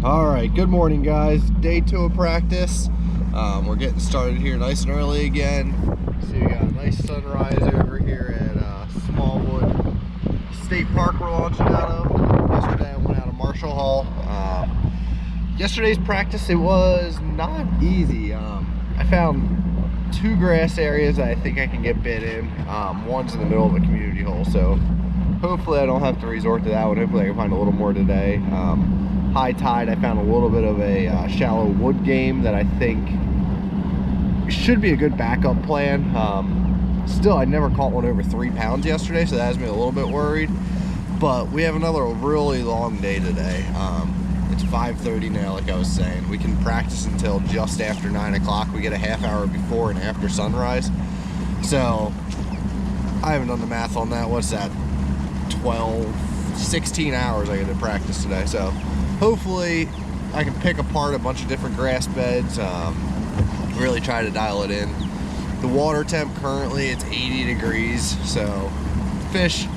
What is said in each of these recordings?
Alright, good morning guys. Day 2 of practice. We're getting started here nice and early again. See, we got a nice sunrise over here at Smallwood State Park we're launching out of. Yesterday I went out of Marshall Hall. Yesterday's practice, it was not easy. I found 2 grass areas that I think I can get bit in. One's in the middle of a community hole, so hopefully I don't have to resort to that one. Hopefully I can find a little more today. High tide, I found a little bit of a shallow wood game that I think should be a good backup plan. Still, I never caught one over 3 pounds yesterday, so that has me a little bit worried. But we have another really long day today. It's 5:30 now, like I was saying. We can practice until just after 9 o'clock. We get a half hour before and after sunrise. So I haven't done the math on that. What's that? 16 hours I get to practice today. So hopefully I can pick apart a bunch of different grass beds, really try to dial it in. The water temp currently, it's 80 degrees, so fish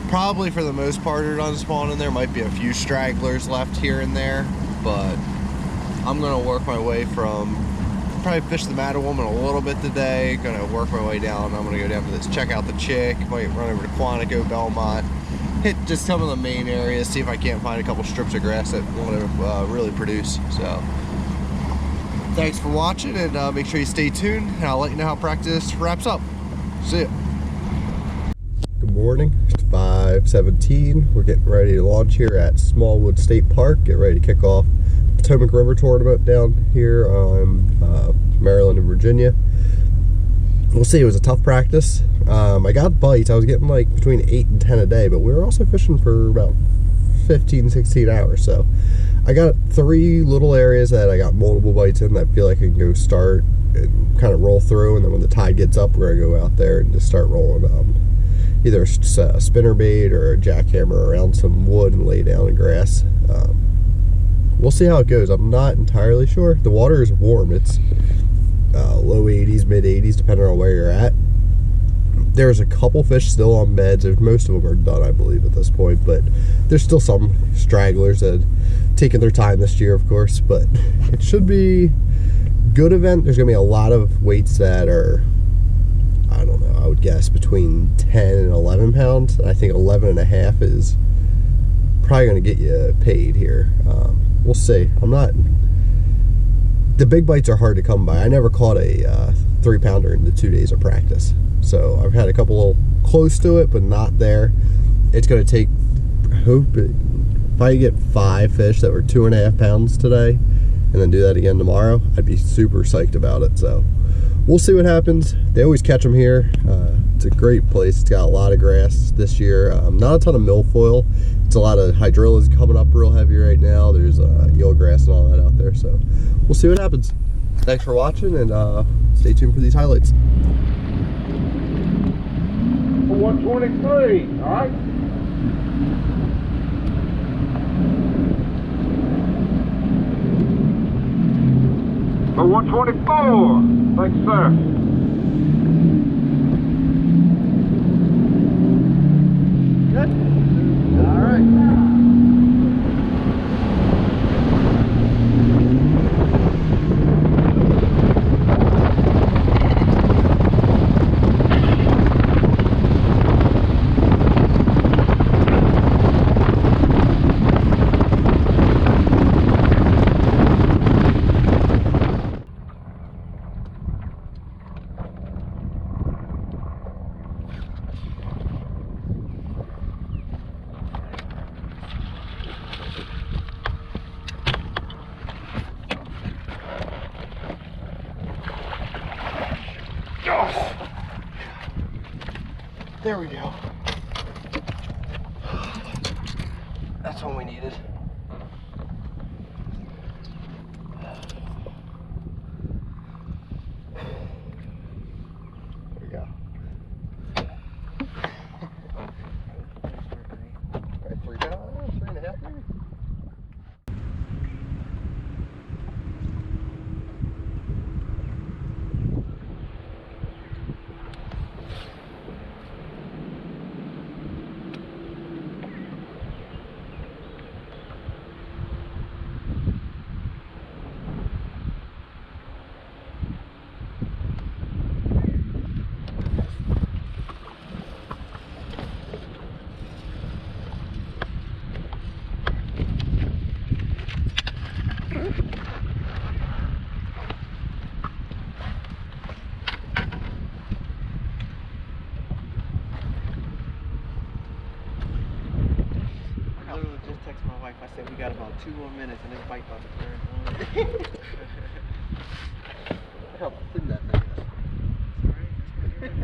probably for the most part are done spawning. There might be a few stragglers left here and there, but I'm gonna work my way from, probably fish the Mattawoman a little bit today, gonna work my way down. I'm gonna go down to this, check out the Chick, might run over to Quantico, Belmont, hit just some of the main areas, see if I can't find a couple strips of grass that want to really produce. So thanks for watching, and make sure you stay tuned, and I'll let you know how practice wraps up. See ya. Good morning. It's 5:17. We're getting ready to launch here at Smallwood State Park. Get ready to kick off Potomac River tournament down here on Maryland and Virginia. We'll see. It was a tough practice. I got bites. I was getting like between 8 and 10 a day, but we were also fishing for about 15, 16 hours. So I got 3 little areas that I got multiple bites in that feel like I can go start and kind of roll through. And then when the tide gets up, we're going to go out there and just start rolling either a spinnerbait or a jackhammer around some wood and lay down in grass. We'll see how it goes. I'm not entirely sure. The water is warm. It's low 80s, mid 80s, depending on where you're at. There's a couple fish still on beds. Most of them are done, I believe, at this point, but there's still some stragglers that have taken their time this year, of course, but it should be a good event. There's going to be a lot of weights that are, I don't know, I would guess between 10 and 11 pounds. I think 11 and a half is probably going to get you paid here. We'll see. The big bites are hard to come by. I never caught a 3-pounder in the 2 days of practice. So I've had a couple close to it, but not there. It's going to take, if I get 5 fish that were 2.5 pounds today and then do that again tomorrow, I'd be super psyched about it. So we'll see what happens. They always catch them here. It's a great place. It's got a lot of grass this year. Not a ton of milfoil. It's a lot of hydrillas coming up real heavy right now. There's eelgrass and all that out there. So we'll see what happens. Thanks for watching, and stay tuned for these highlights. 123, all right? For 124, thanks, sir. Good? All right. There we go. That's what we needed. There we go. Right, 3.5 maybe? 2 more minutes and this bite about to turn on. How thin that thing is.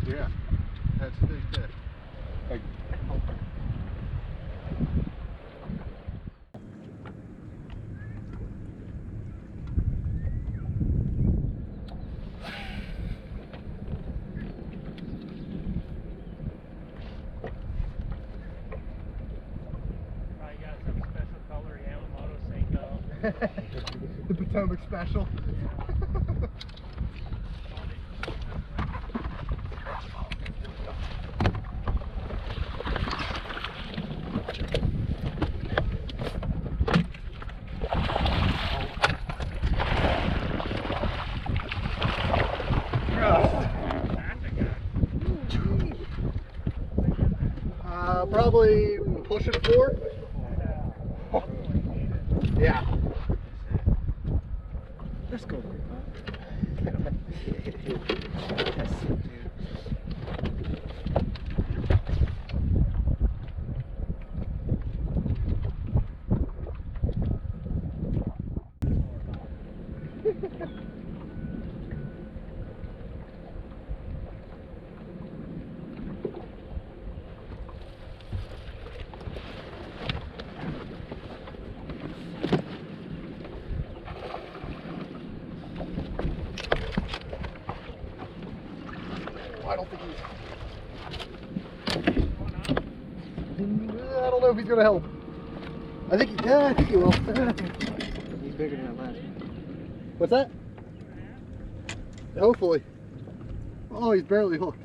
Yeah, that's a big fish. Like, the Potomac special. Probably pushing 4. Yeah. Let's go. I don't think I don't know if he's gonna help. I think he will. He's bigger than that last one. What's that? Hopefully. Oh, he's barely hooked.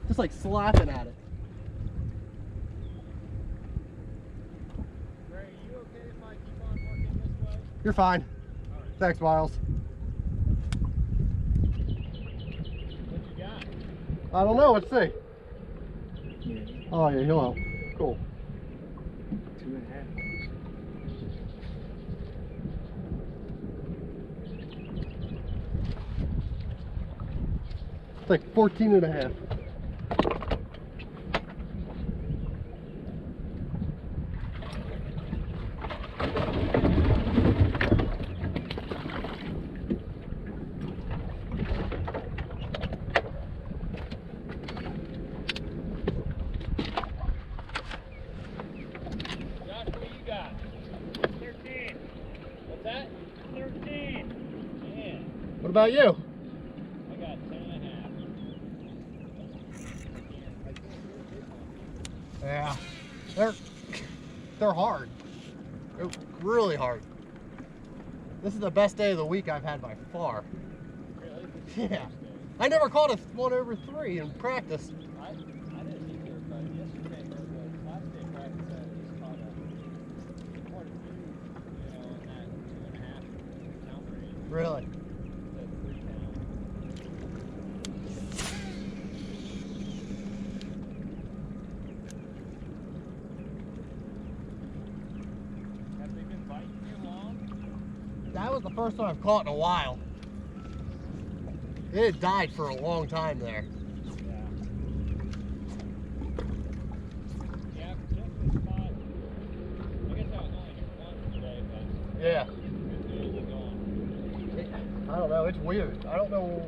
Just like slapping at it. Ray, are you okay if I keep on working this way? You're fine. Thanks, Miles. What you got? I don't know. Let's see. Yeah, Oh yeah, he'll help. Cool. 2.5. It's like 14.5. Josh, what you got? 13. What's that? 13. Man, What about you? I got 10.5. Yeah. They're hard. They're really hard. This is the best day of the week I've had by far. Really? Yeah. I never caught a 1 over 3 in practice. I didn't either, but yesterday or the last day of practice, I at least caught a part of 2, you know, in that 2.5 pound range. Really? To 3 pounds. Have they been biting you long? That was the first one I've caught in a while. It had died for a long time there. Yeah. Yeah, just the spot. I guess I was only here once today, but Yeah. good news is gone. I don't know. It's weird. I don't know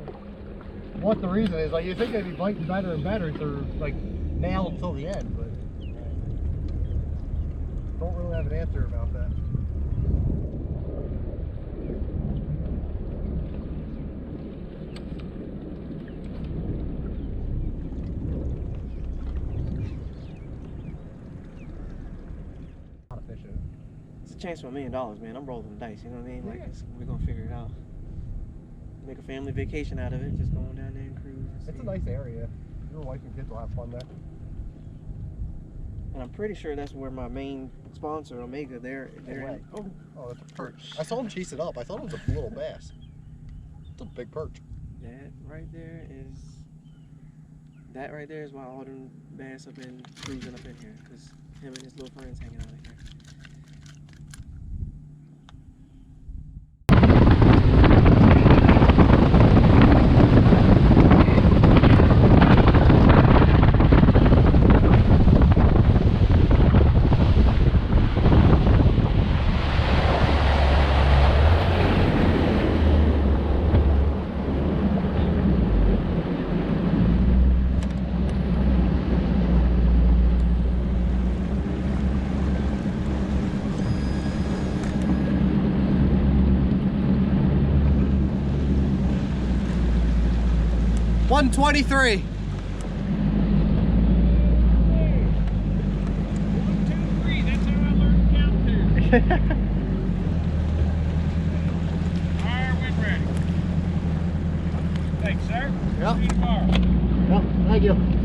what the reason is. Like, you think they'd be biting better and better if they're like nailed until the end, but don't really have an answer about that. It's a chance for $1 million, man. I'm rolling the dice, you know what I mean? Like, Yeah. we're gonna figure it out. Make a family vacation out of it, just going down there and cruise. And It's a see. nice area. Your wife and kids will have fun there. And I'm pretty sure that's where my main sponsor, Omega, they're way. in. Oh, Oh, that's a perch. I saw him chase it up. I thought it was a little bass. It's a big perch. that right there is why all them bass have been cruising up in here, because him and his little friends hanging out in here. 123. 1, 2, 3. That's how I learned to count to. Fire when ready. Thanks, sir. Yep. See you tomorrow. Well, thank you.